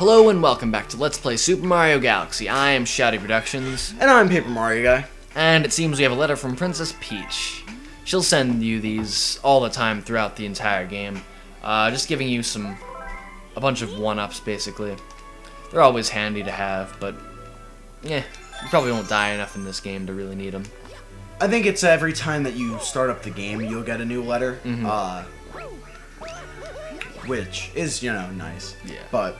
Hello and welcome back to Let's Play Super Mario Galaxy. I am ShadowyProductions. And I'm Paper Mario Guy. And it seems we have a letter from Princess Peach. She'll send you these all the time throughout the entire game. Just giving you a bunch of one-ups, basically. They're always handy to have, but yeah, you probably won't die enough in this game to really need them. I think it's every time that you start up the game, you'll get a new letter. Which is, nice. Yeah. But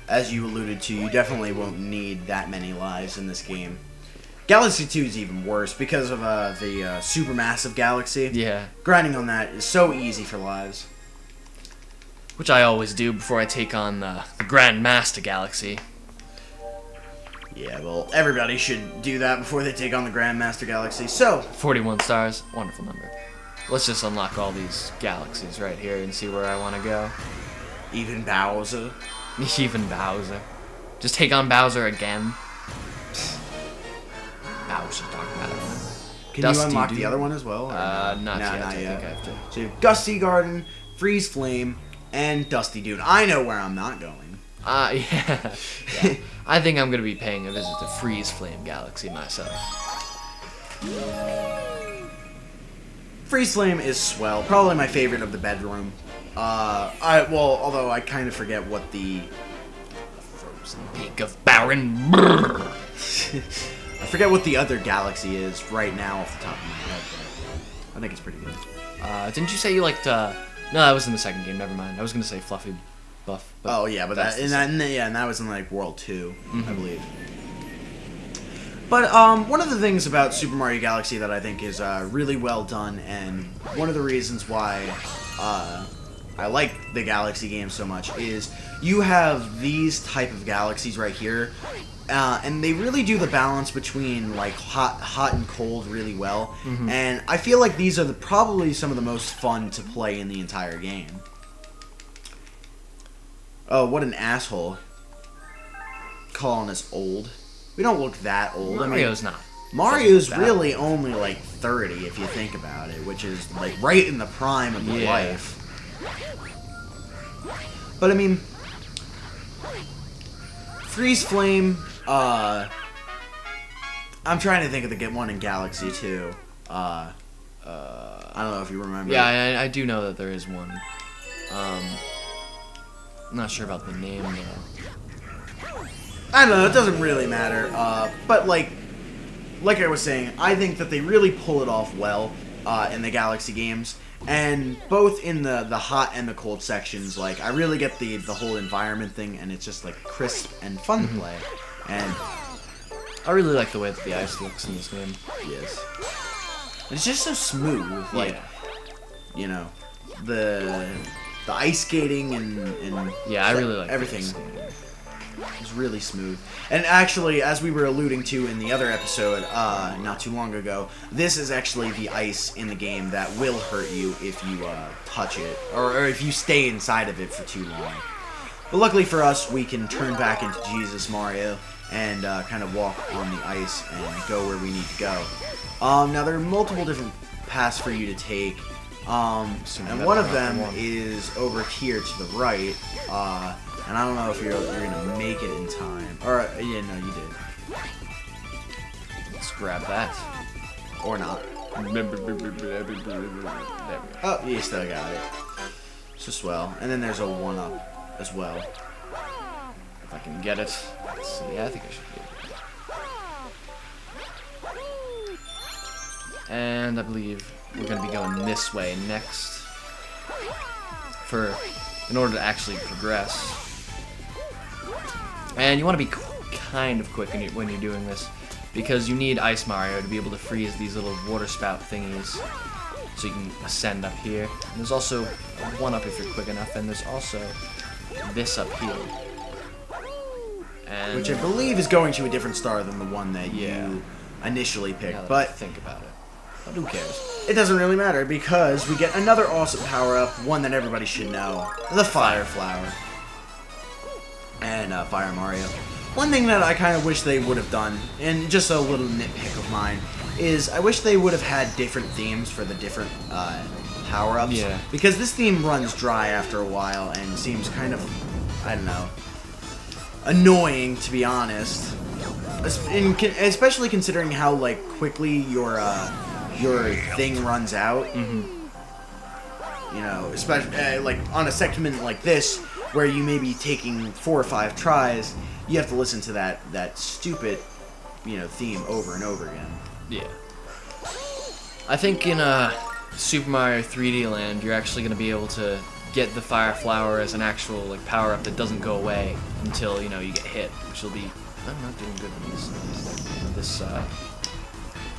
as you alluded to, you definitely won't need that many lives in this game. Galaxy 2 is even worse because of the supermassive galaxy. Yeah. Grinding on that is so easy for lives. Which I always do before I take on the Grand Master Galaxy. Yeah, well, everybody should do that before they take on the Grand Master Galaxy. So, 41 stars, wonderful number. Let's just unlock all these galaxies right here and see where I want to go. Even Bowser. Even Bowser. Just take on Bowser again. Bowser, talk about it. Can you unlock the other one as well? Not yet. I think I have to. So you have Gusty Garden, Freezeflame, and Dusty Dune. I know where I'm not going. Yeah. I think I'm going to be paying a visit to Freezeflame Galaxy myself. Freezeflame is swell. Probably my favorite of the bedroom. Although I kind of forget what the Frozen Peak of Baron. I forget what the other galaxy is right now off the top of my head. But I think it's pretty good. Didn't you say you liked? No, that was in the second game. Never mind. I was gonna say Fluffy Buff. Oh yeah, but that was in like World 2, I believe. But one of the things about Super Mario Galaxy that I think is really well done, and one of the reasons why I like the Galaxy game so much, is you have these type of galaxies right here, and they really do the balance between like hot and cold really well. And I feel like these are probably some of the most fun to play in the entire game. Oh, what an asshole! Calling us old. We don't look that old. Mario's not. Mario's really only like 30 if you think about it, which is like right in the prime of your life. But I mean, Freezeflame, I'm trying to think of the one in Galaxy 2. I don't know if you remember. Yeah, I do know that there is one. I'm not sure about the name though. I don't know, it doesn't really matter. But like I was saying, I think that they really pull it off well in the Galaxy games. And both in the hot and the cold sections, like, I really get the whole environment thing, and it's just, like, crisp and fun to play. And I really like the way that the ice looks in this game. Yes. It's just so smooth, like, the ice skating and yeah, I really like everything. It's really smooth. And actually, as we were alluding to in the other episode not too long ago, this is actually the ice in the game that will hurt you if you touch it, or if you stay inside of it for too long. But luckily for us, we can turn back into Jesus Mario and kind of walk on the ice and go where we need to go. Now, there are multiple different paths for you to take, and one of them is over here to the right, and I don't know if you're gonna make it in time. Or yeah, no, you did. Let's grab that. Or not. There we go. Oh, you still got it. So swell. And then there's a 1-up as well. If I can get it. Let's see. Yeah, I think I should get it. And I believe we're gonna be going this way next. In order to actually progress. And you want to be kind of quick when you're doing this, because you need Ice Mario to be able to freeze these little water spout thingies, so you can ascend up here. And there's also one up if you're quick enough, and there's also this up here. And which I believe is going to a different star than the one that you initially picked. But think about it. But who cares? It doesn't really matter, because we get another awesome power-up, one that everybody should know. The Fire Flower. And Fire Mario. One thing that I kind of wish they would have done, and just a little nitpick of mine, is I wish they would have had different themes for the different power-ups. Yeah. Because this theme runs dry after a while and seems kind of, I don't know, annoying, to be honest. Especially considering how like quickly your thing runs out. You know, especially like on a segment like this, where you may be taking 4 or 5 tries, you have to listen to that stupid, you know, theme over and over again. Yeah. I think in Super Mario 3D Land, you're actually going to be able to get the Fire Flower as an actual like power up that doesn't go away until, you know, you get hit, which will be. I'm not doing good with this.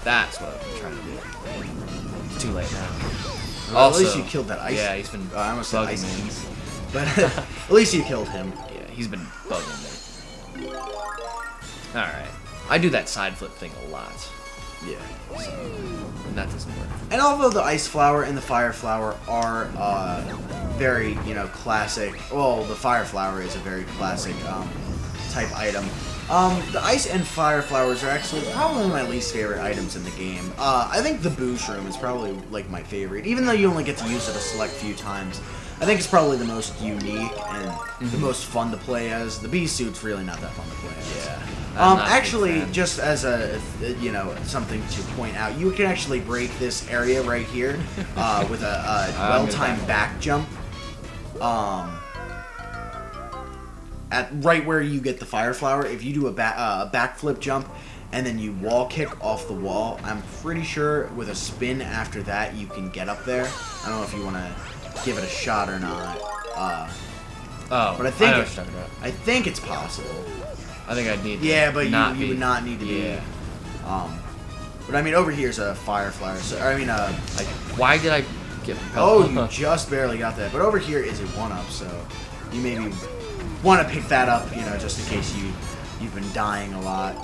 That's what I'm trying to do. It's too late now. Well, Also, at least you killed that ice. Yeah, he's been. I almost said ice bugging me. beast. But at least you killed him. Yeah, he's been bugging me. All right, I do that side flip thing a lot. Yeah. So, and that doesn't work. And although the ice flower and the fire flower are very, you know, classic. Well, the fire flower is a very classic type item. The ice and fire flowers are actually probably my least favorite items in the game. I think the boo shroom is probably like my favorite, even though you only get to use it a select few times. I think it's probably the most unique and the most fun to play as. The bee suit's really not that fun to play as. Yeah. Actually, just as a, you know, something to point out, you can actually break this area right here with a well-timed back jump. At right where you get the fire flower, if you do a backflip jump and then you wall kick off the wall, I'm pretty sure with a spin after that you can get up there. I don't know if you want to give it a shot or not. But I think it's possible. I think I'd need. Yeah, but you would not need to be. Yeah. But I mean, over here's a fire flower. So I mean, why did I get? Oh, you just barely got that. But over here is a 1-up, so you maybe want to pick that up, you know, just in case you've been dying a lot.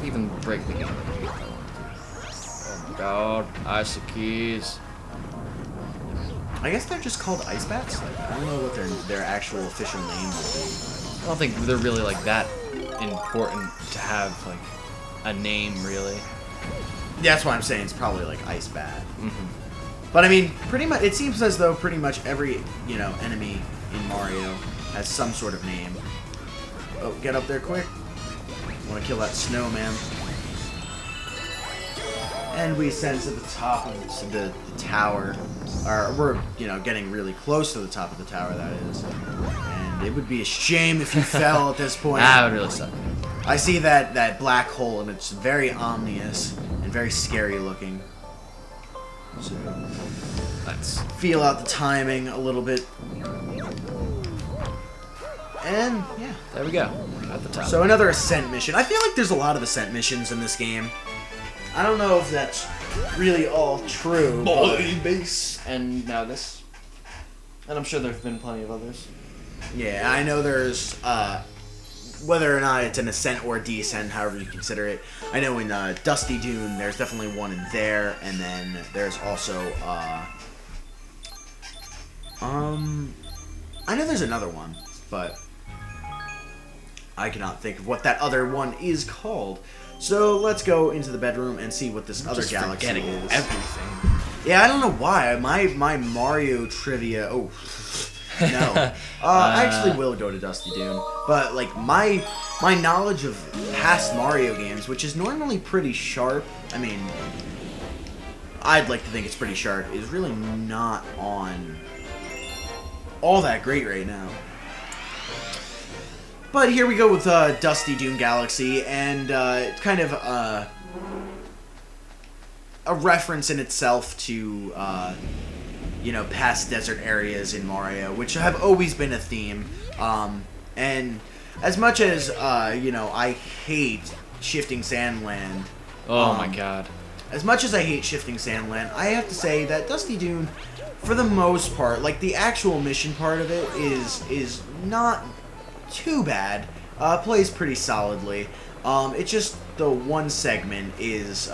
Even break the game. Oh my god, icy keys. I guess they're just called ice bats. Like, I don't know what their actual official name would be. I don't think they're really like that important to have like a name, really. That's why I'm saying it's probably like ice bat. But I mean, pretty much, it seems as though pretty much every, you know, enemy in Mario has some sort of name. Oh, get up there quick. Want to kill that snowman. And we ascend to the top of the tower. Or we're, you know, getting really close to the top of the tower, that is. And it would be a shame if you fell at this point. That would really suck. I see that black hole, and it's very ominous and very scary looking. So let's feel out the timing a little bit. And yeah, there we go. At the top. So another ascent mission. I feel like there's a lot of ascent missions in this game. I don't know if that's really all true. Base. And now this. And I'm sure there's been plenty of others. Yeah, I know there's whether or not it's an ascent or a descent, however you consider it. I know in Dusty Dune, there's definitely one in there, and then there's also I know there's another one, but I cannot think of what that other one is called. So let's go into the bedroom and see what this other galaxy is. Everything. Yeah, I don't know why. My Mario trivia. Oh, no. I actually will go to Dusty Dune, but like my knowledge of past Mario games, which is normally pretty sharp. I mean, I'd like to think it's pretty sharp. Is really not on all that great right now. But here we go with Dusty Dune Galaxy, and it's kind of a reference in itself to, you know, past desert areas in Mario, which have always been a theme. And as much as, you know, I hate Shifting Sandland. Oh my god. As much as I hate Shifting Sandland, I have to say that Dusty Dune, for the most part, like the actual mission part of it is not too bad. Plays pretty solidly. It's just the one segment is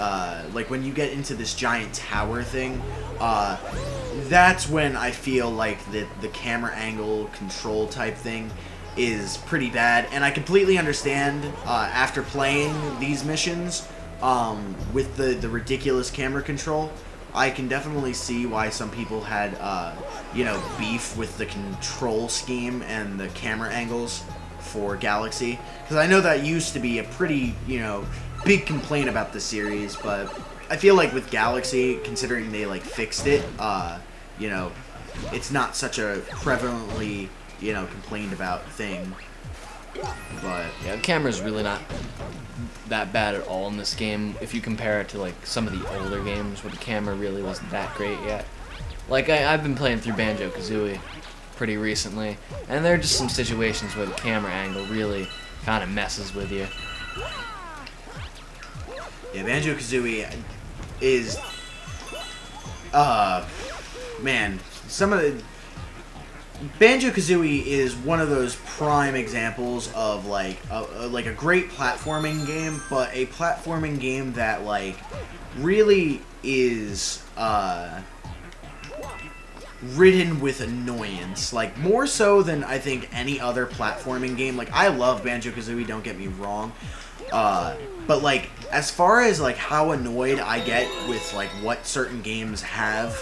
like when you get into this giant tower thing. That's when I feel like the camera angle control type thing is pretty bad, and I completely understand after playing these missions with the ridiculous camera control. I can definitely see why some people had, you know, beef with the control scheme and the camera angles for Galaxy. Because I know that used to be a pretty, you know, big complaint about the series, but I feel like with Galaxy, considering they, like, fixed it, you know, it's not such a prevalently, you know, complained about thing. But yeah, the camera's really not that bad at all in this game if you compare it to like some of the older games where the camera really wasn't that great yet. Like I've been playing through Banjo-Kazooie pretty recently, and there are just some situations where the camera angle really kind of messes with you. Yeah, Banjo-Kazooie is, man, some of the... Banjo-Kazooie is one of those prime examples of, like a great platforming game, but a platforming game that, like, really is, ridden with annoyance. Like, more so than, I think, any other platforming game. Like, I love Banjo-Kazooie, don't get me wrong. But, like, as far as, like, how annoyed I get with, like, what certain games have,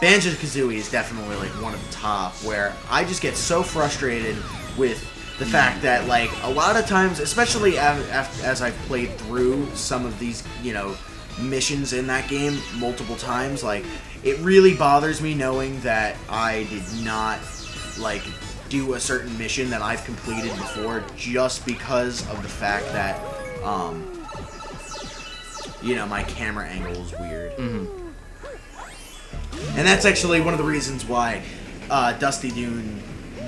Banjo-Kazooie is definitely, like, one of the top, where I just get so frustrated with the fact that, like, a lot of times, especially as I've played through some of these, you know, missions in that game multiple times, like, it really bothers me knowing that I did not, like, do a certain mission that I've completed before just because of the fact that, you know, my camera angle is weird. Mm-hmm. And that's actually one of the reasons why Dusty Dune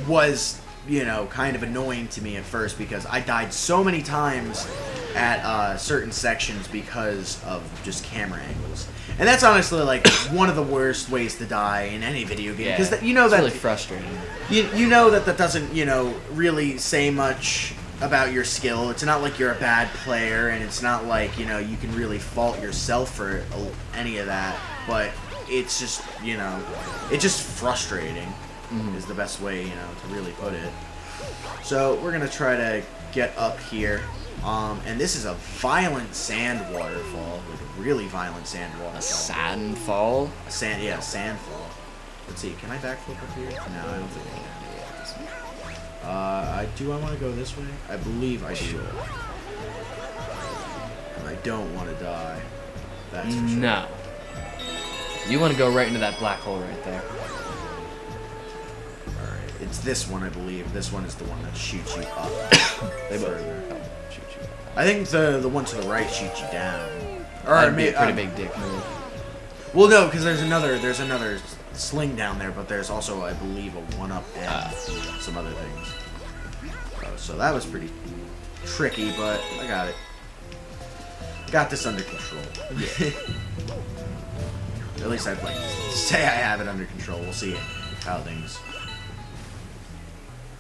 was, you know, kind of annoying to me at first, because I died so many times at certain sections because of just camera angles. And that's honestly, like, one of the worst ways to die in any video game. Because, yeah, you know, it's that really frustrating. You know that doesn't, you know, really say much about your skill. It's not like you're a bad player, and it's not like, you know, you can really fault yourself for any of that. But it's just, you know, it's just frustrating, is the best way, you know, to really put it. So we're gonna try to get up here, and this is a violent sand waterfall, like a really violent sand waterfall. A sandfall? A sand fall. Let's see, can I backflip up here? No, I don't think I can. Do I want to go this way? I believe I should. And I don't want to die. That's for sure. No. You want to go right into that black hole right there. Alright, it's this one, I believe. This one is the one that shoots you up. They both shoot you up. I think the one to the right shoots you down. Or That'd be a pretty big dick move. Well, no, because there's another sling down there, but there's also, I believe, a one-up and some other things. So that was pretty tricky, but I got it. Got this under control. Yeah. At least I'd like to say I have it under control. We'll see how things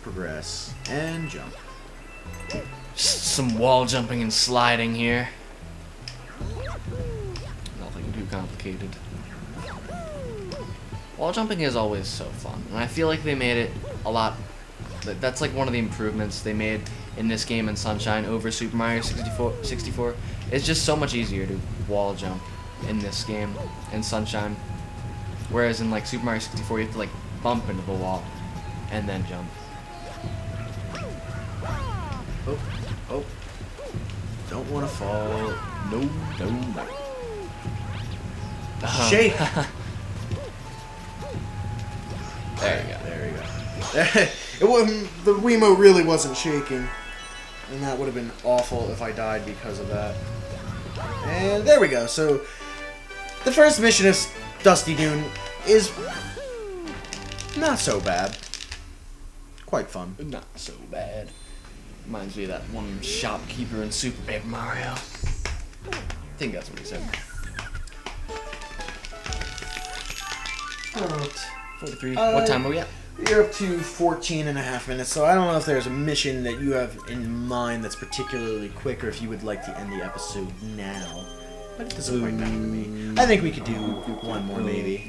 progress. And jump. Just some wall jumping and sliding here. Nothing too complicated. Wall jumping is always so fun, and I feel like they made it a lot. That's like one of the improvements they made in this game in Sunshine over Super Mario 64. It's just so much easier to wall jump in this game in Sunshine, whereas in like Super Mario 64 you have to like bump into the wall and then jump. Oh, don't want to fall. No. Shake. There you go. It wasn't, the Wiimote really wasn't shaking, and that would have been awful if I died because of that. And there we go. So the first mission of Dusty Dune is not so bad. Quite fun. Not so bad. Reminds me of that one shopkeeper in Super Paper Mario. I think that's what he said. Alright. 43. What time are we at? You're up to 14.5 minutes, so I don't know if there's a mission that you have in mind that's particularly quick, or if you would like to end the episode now. But it doesn't quite matter to me. I think we could do one more, maybe.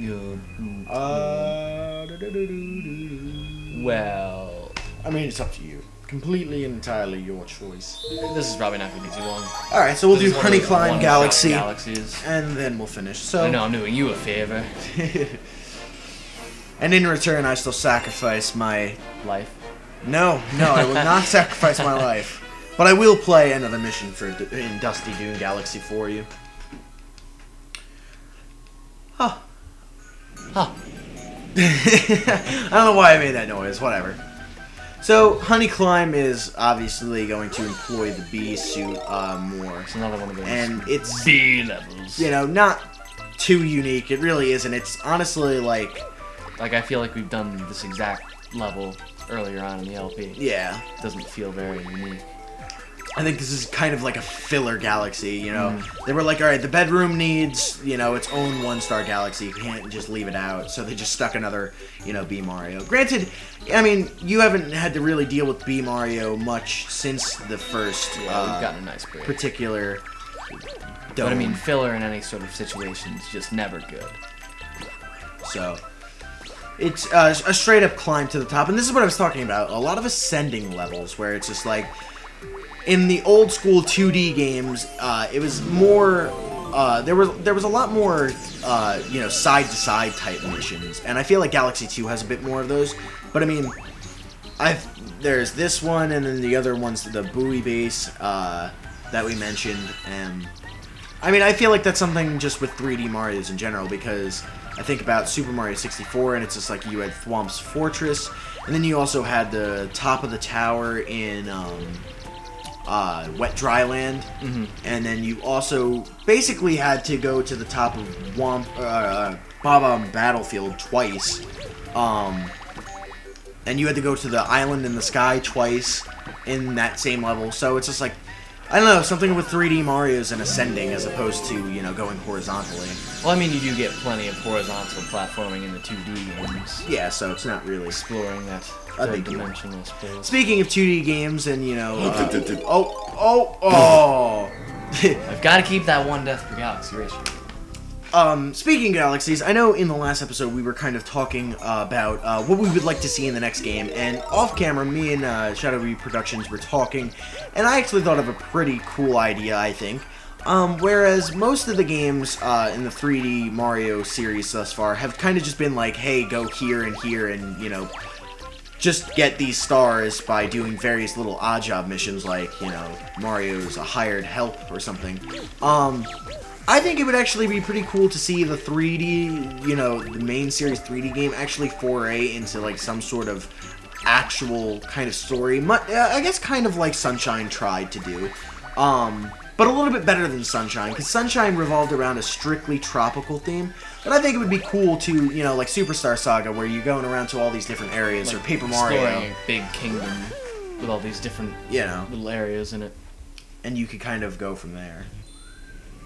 Well, I mean, it's up to you. completely and entirely your choice. This is probably not going to be too long. Alright, so we'll This do is one of Honey those Climb one-shot Galaxy, galaxies. and then we'll finish. So, I know I'm doing you a favor. and in return, I still sacrifice my... Life. No, I will not sacrifice my life. But I will play another mission in Dusty Dune Galaxy for you. Huh. Huh. I don't know why I made that noise, whatever. So, Honey Climb is obviously going to employ the bee suit more. It's another one of those. And it's, B levels. you know, not too unique. It really isn't. It's honestly like... Like, I feel like we've done this exact level earlier on in the LP. Yeah. It doesn't feel very unique. I think this is kind of like a filler galaxy, you know? They were like, alright, the bedroom needs, you know, its own one-star galaxy. You can't just leave it out. So they just stuck another, you know, B Mario. Granted, I mean, you haven't had to really deal with B Mario much since the first, Yeah, we've gotten a nice break. particular But I mean, filler in any sort of situation is just never good. So, it's a straight-up climb to the top. And this is what I was talking about. A lot of ascending levels where it's just like... In the old school 2D games, it was more, there was a lot more, you know, side-to-side type missions, and I feel like Galaxy 2 has a bit more of those, but I mean, there's this one, and then the other one's the buoy base, that we mentioned, and, I mean, I feel like that's something just with 3D Marios in general, because I think about Super Mario 64, and it's just like you had Thwomp's Fortress, and then you also had the top of the tower in, Wet Dry Land, and then you also basically had to go to the top of Bob-omb Battlefield twice, and you had to go to the island in the sky twice in that same level, so it's just like, I don't know, something with 3D Marios and ascending as opposed to, you know, going horizontally. Well, I mean, you do get plenty of horizontal platforming in the 2D games. Yeah, so it's not really... Exploring that third dimension, I suppose. Speaking of 2D games and, you know... I've got to keep that one death per galaxy ratio. Speaking of galaxies, I know in the last episode we were kind of talking about what we would like to see in the next game, and off camera, me and ShadowyProductions were talking, and I actually thought of a pretty cool idea, I think. Whereas most of the games in the 3D Mario series thus far have kind of just been like, hey, go here, and, you know, just get these stars by doing various little odd job missions like, you know, Mario's a hired help or something. I think it would actually be pretty cool to see the 3D, you know, the main series 3D game actually foray into, like, some sort of actual kind of story. I guess kind of like Sunshine tried to do. But a little bit better than Sunshine, because Sunshine revolved around a strictly tropical theme. But I think it would be cool to, you know, like Superstar Saga, where you're going around to all these different areas, like, or Paper Mario. Exploring a big kingdom with all these different, you know, little areas in it. And you could kind of go from there.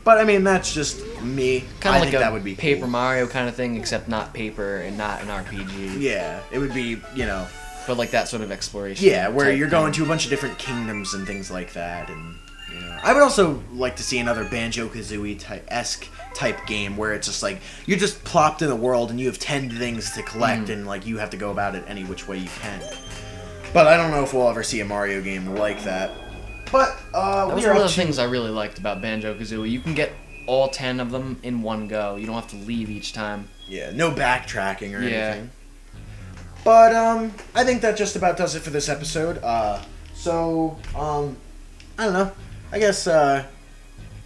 But, I mean, that's just me. Kind of like think that would be Paper cool. Mario kind of thing, except not paper and not an RPG. Yeah, it would be, you know... But like that sort of exploration. Yeah, where you're going thing. to a bunch of different kingdoms and things like that, and... You know, I would also like to see another Banjo-Kazooie-esque type game where it's just like, you're just plopped in the world and you have 10 things to collect and like you have to go about it any which way you can. But I don't know if we'll ever see a Mario game like that. But, that was one of the things I really liked about Banjo-Kazooie. You can get all 10 of them in one go. You don't have to leave each time. Yeah, no backtracking or anything. But, I think that just about does it for this episode. I don't know. I guess,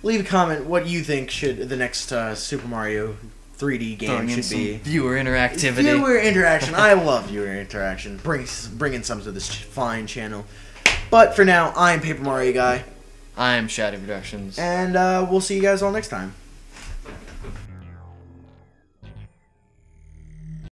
leave a comment what you think should the next Super Mario 3D game should be. Viewer interactivity. Viewer interaction. I love viewer interaction. Bringing some to this fine channel. But for now, I'm Paper Mario Guy. I'm ShadowyProductions. And we'll see you guys all next time.